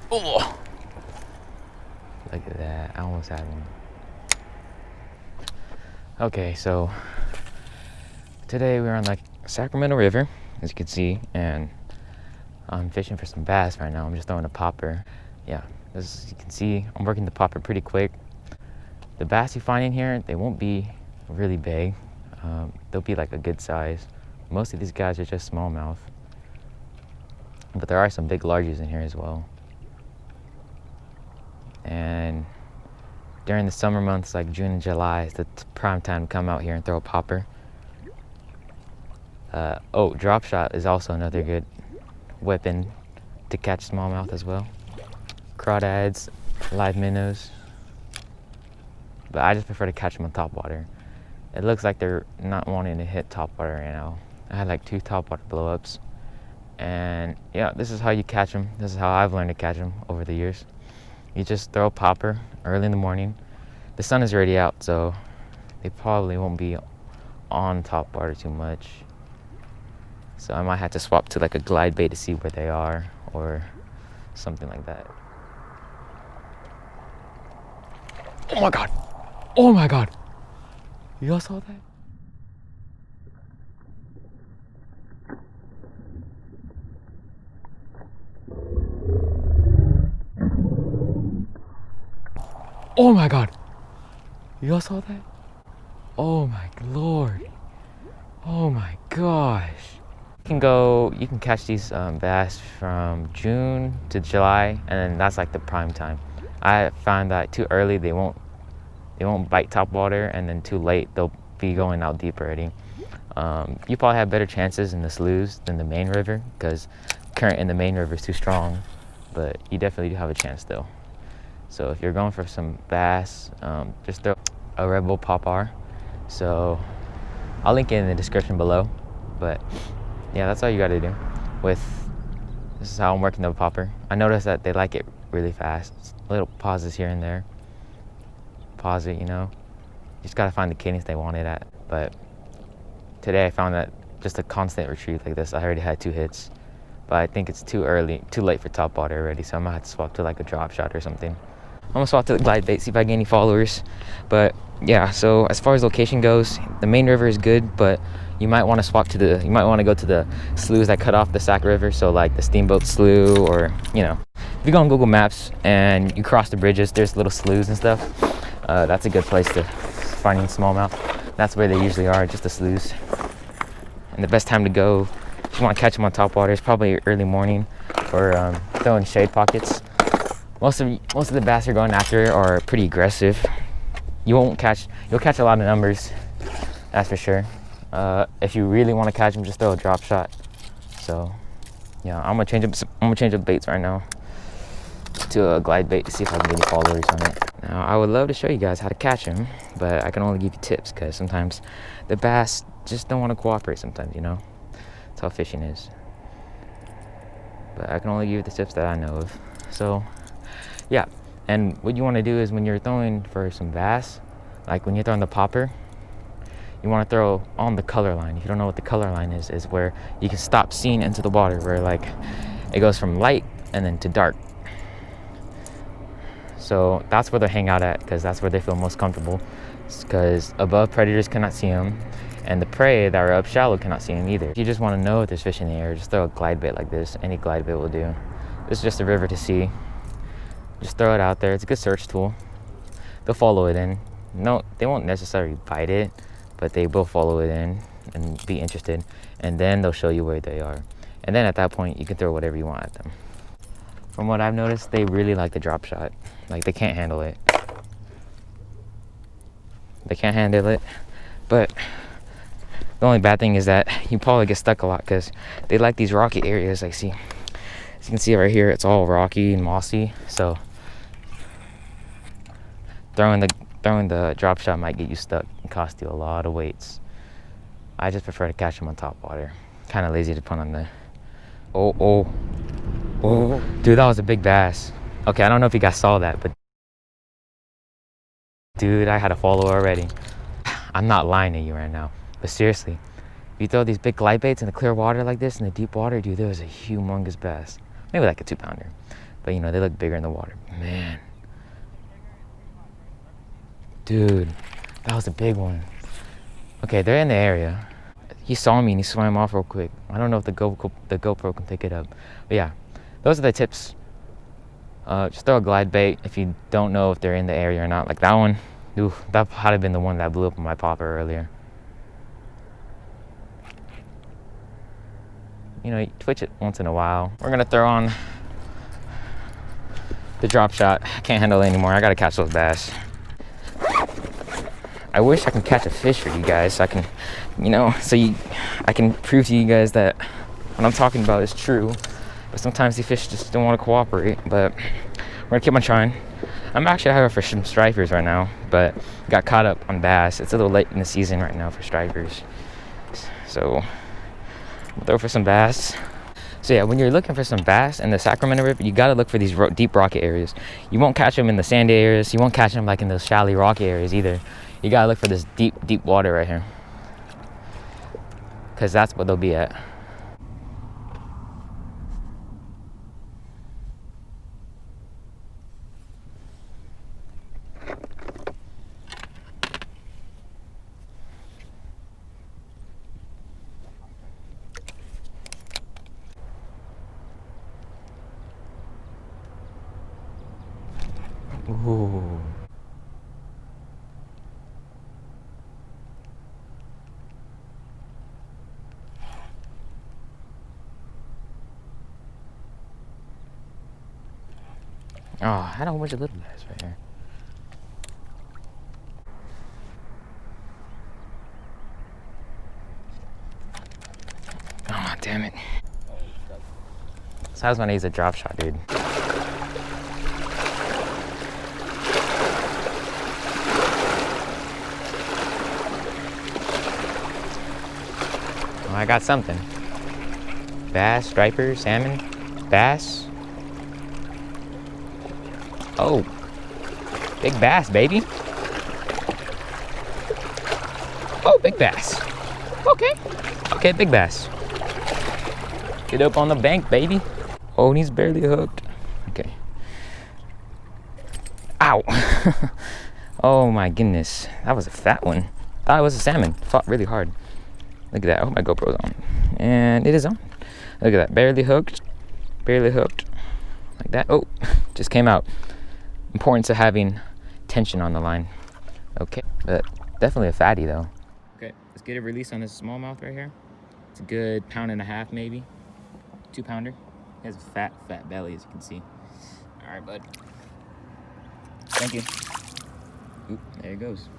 Oh, look at that. I almost had one. Okay, so today we're on the Sacramento River, as you can see, and I'm fishing for some bass right now. I'm just throwing a popper. Yeah, as you can see, I'm working the popper pretty quick. The bass you find in here, they won't be really big. They'll be like a good size. Most of these guys are just smallmouth, but there are some big larges in here as well. And during the summer months like June and July is the prime time to come out here and throw a popper. Oh, drop shot is also another good weapon to catch smallmouth as well. Crawdads, live minnows. But I just prefer to catch them on topwater. It looks like they're not wanting to hit topwater right now. I had like 2 topwater blowups. And yeah, this is how you catch them. This is how I've learned to catch them over the years. You just throw a popper early in the morning. The sun is already out, so they probably won't be on topwater too much. So I might have to swap to like a glide bait to see where they are or something like that. Oh my God. Oh my God. Y'all saw that? Oh my God. Y'all saw that? Oh my Lord. Oh my gosh. You can catch these bass from June to July, and then that's like the prime time. I found that too early they won't bite topwater, and then too late they'll be going out deep already. You probably have better chances in the sloughs than the main river because current in the main river is too strong, but you definitely do have a chance though. So if you're going for some bass, just throw a Red Bull Pop R. So I'll link it in the description below, but yeah, that's all you got to do. This is how I'm working the popper. I noticed that they like it really fast. Little pauses here and there. Pause it, you know. You just got to find the cadence they want it at. But today I found that just a constant retrieve like this, I already had 2 hits. But I think it's too late for topwater already, so I'm gonna have to swap to like a drop shot or something. I'm gonna swap to the glide bait, see if I get any followers. But yeah, so as far as location goes, the main river is good, but you might want to go to the sloughs that cut off the Sac River, so like the Steamboat Slough, or you know, if you go on Google Maps and you cross the bridges, there's little sloughs and stuff. That's a good place to find smallmouth. That's where they usually are, just the sloughs. And the best time to go, if you want to catch them on topwater, is probably early morning, or throwing shade pockets. Most of the bass you're going after are pretty aggressive. You'll catch a lot of numbers, that's for sure. If you really want to catch them, just throw a drop shot. So yeah, I'm gonna change up baits right now to a glide bait to see if I can get any followers on it. Now I would love to show you guys how to catch them, but I can only give you tips because sometimes the bass just don't want to cooperate sometimes, you know. That's how fishing is. But I can only give you the tips that I know of. So yeah, and what you want to do is when you're throwing for some bass, like when you're throwing the popper, you want to throw on the color line. If you don't know what the color line is where you can stop seeing into the water, where like it goes from light and then to dark. So that's where they hang out at, because that's where they feel most comfortable, because above predators cannot see them, and the prey that are up shallow cannot see them either. If you just want to know if there's fish in the air, just throw a glide bait like this. Any glide bait will do. This is just a river to see. Just throw it out there. It's a good search tool. They'll follow it in. No, they won't necessarily bite it, but they will follow it in and be interested, and then they'll show you where they are. And then at that point, you can throw whatever you want at them. From what I've noticed, they really like the drop shot. Like, they can't handle it. They can't handle it, but the only bad thing is that you probably get stuck a lot because they like these rocky areas. Like, see, as you can see right here, it's all rocky and mossy, so throwing the drop shot might get you stuck and cost you a lot of weights. I just prefer to catch them on topwater. Kind of lazy to put on the. Oh, dude, that was a big bass. Okay, I don't know if you guys saw that, but dude, I had a follower already. I'm not lying to you right now, but seriously, if you throw these big glide baits in the clear water like this, in the deep water, dude, there was a humongous bass. Maybe like a 2-pounder. But you know, they look bigger in the water. Man. Dude, that was a big one. Okay, they're in the area. He saw me and he swam off real quick. I don't know if the GoPro can pick it up. But yeah, those are the tips. Just throw a glide bait if you don't know if they're in the area or not. Like that one, ooh, that had have been the one that blew up on my popper earlier. You know, you twitch it once in a while. We're gonna throw on the drop shot. I can't handle it anymore. I gotta catch those bass. I wish I can catch a fish for you guys so I can, you know, I can prove to you guys that what I'm talking about is true. But sometimes the fish just don't want to cooperate. But we're gonna keep on trying. I'm actually out for some stripers right now, but got caught up on bass. It's a little late in the season right now for stripers. So we'll throw for some bass. So yeah, when you're looking for some bass in the Sacramento River, you gotta look for these deep rocky areas. You won't catch them in the sandy areas. You won't catch them like in those shallow rocky areas either. You gotta look for this deep water right here, because that's what they'll be at. Ooh. Oh, I had a whole bunch of little bass right here. Oh, damn it. So I was gonna use a drop shot, dude. Well, I got something. Bass, striper, salmon, bass. Oh, big bass, baby. Oh, big bass. Okay, big bass. Get up on the bank, baby. Oh, and he's barely hooked. Okay. Ow. Oh my goodness, that was a fat one. Thought it was a salmon. Fought really hard. Look at that. I hope my GoPro's on. And it is on. Look at that. Barely hooked. Like that. Oh, just came out. Importance of having tension on the line. Okay, but definitely a fatty though. Okay, let's get a release on this smallmouth right here. It's a good 1.5 pounds maybe. 2 pounder. He has a fat belly, as you can see. All right, bud. Thank you. Oop, there it goes.